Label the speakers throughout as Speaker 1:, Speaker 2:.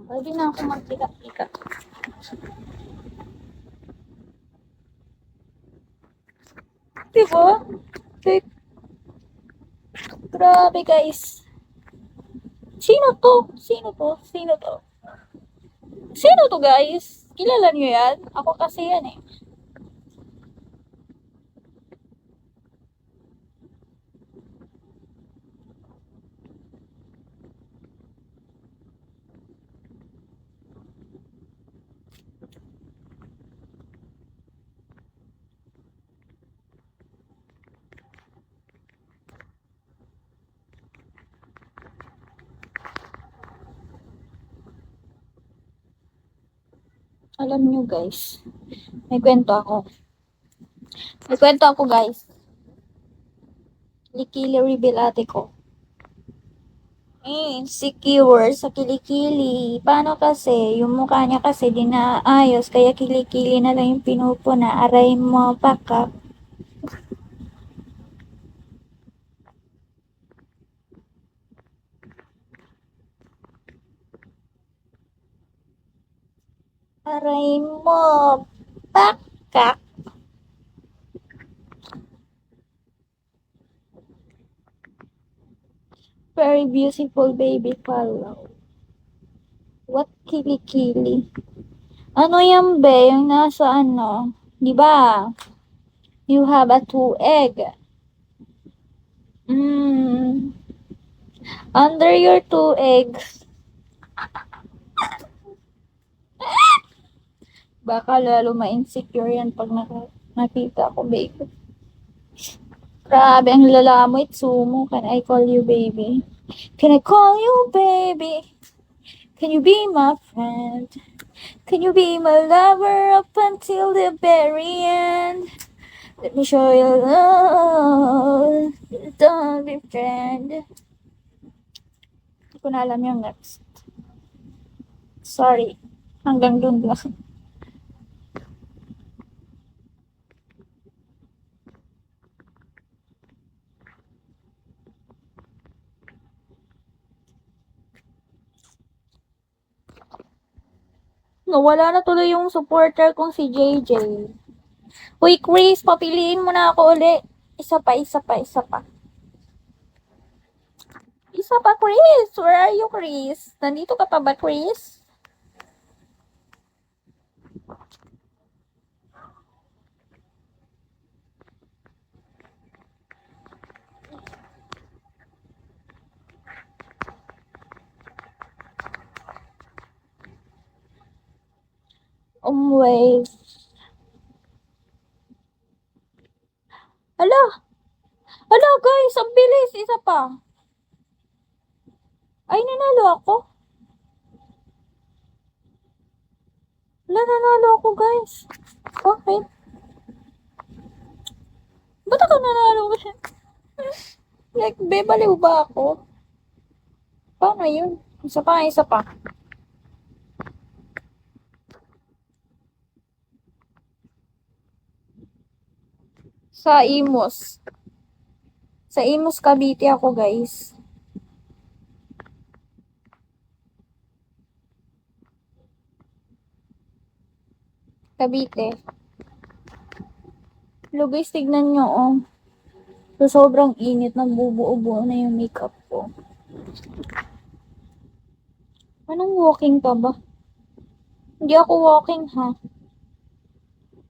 Speaker 1: Pwede na ako magpika-pika. Diba? Like, grabe guys. Sino to? Sino to? Sino to? Sino to guys? Kilala niyo yan? Ako kasi yan eh. Alam niyo guys, may kwento ako. May kwento ako guys. Kilikili reveal ate ko. Insecure sa kilikili. Paano kasi? Yung mukha niya kasi di naayos, kaya kilikili na lang yung pinupuna. Aray mo, pakak. Aray mo, pakak. Very beautiful baby follow. What kilikili? Ano yan be? Yung nasa ano? Di ba? You have a two egg. Under your two eggs. Baka lalo ma-insecure yan pag nakita ko, baby. Grabe, ang lala mo, Itsumo. Can I call you baby? Can I call you baby? Can you be my friend? Can you be my lover up until the very end? Let me show you love. Don't be friend. Hindi ko na alam yung next. Sorry. Hanggang dun lang. Nawala na tuloy yung supporter kong si JJ. Uy, Chris, papiliin mo na ako uli. Isa pa, isa pa, isa pa. Isa pa, Chris. Where are you, Chris? Nandito ka pa ba, Chris? Wait. Ala! Ala, guys! Ang bilis! Isa pa. Ay, nanalo ako. Ala, nanalo ako, guys. Bakit? Ba't ako nanalo? Like, be, baliw ba ako? Paano yun? Isa pa, isa pa. Sa Imus. Sa Imus, Cavite ako, guys. Cavite. Hello, guys, tignan nyo, oh. So, sobrang init, nagbubuo-buo na yung makeup ko. Anong walking ka ba? Hindi ako walking, ha?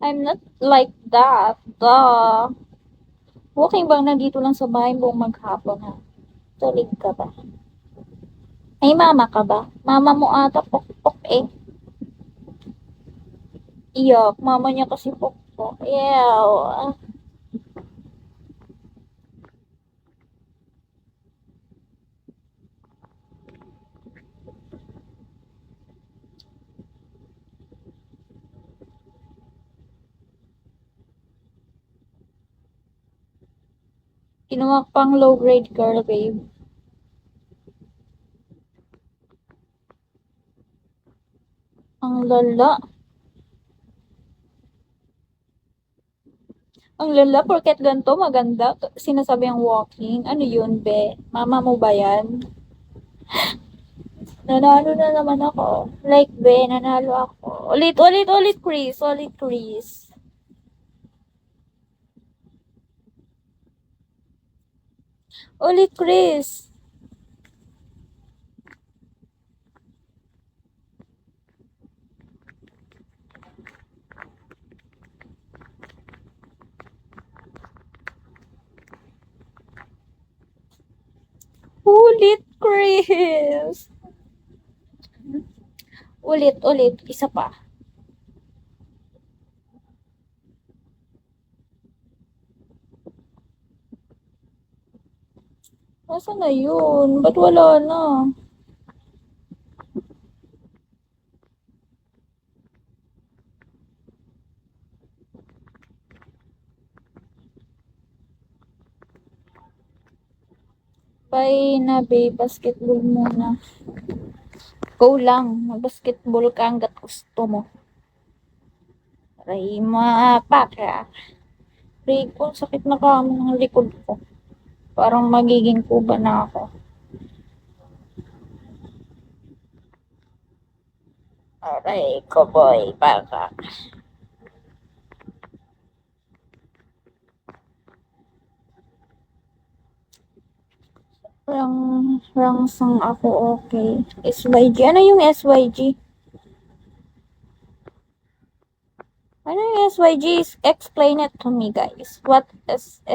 Speaker 1: I'm not like that. Duh. Walking bang nandito lang sa bahay buong maghapon, ha? Tulig ka ba? Ay, mama ka ba? Mama mo ata, pok-pok eh. Iyak, mama niya kasi pok-pok. Yeah. Kinuha pang low grade girl, babe. Ang lala. Ang lala, porket ganito, maganda. Sinasabi ang walking. Ano yun, be? Mama mo ba yan? Nanalo na naman ako. Like, be, nanalo ako. Ulit, ulit, ulit, Chris. Ulit, Chris. Ulit, Chris. Ulit, Chris. Ulit, ulit. Isa pa. Nasaan na yun? Ba't wala na? Bye na, babe. Basketball muna. Go lang. Mag-basketball ka hanggat gusto mo. Aray, mapaka. Ray ko, sakit na kamo ng likod ko. Parang magiging kuba na ako. Aray ko, boy. Baka. Rangsang ako, okay. SYG. Ano yung SYG? Ano yung SYG? Explain it to me, guys. What is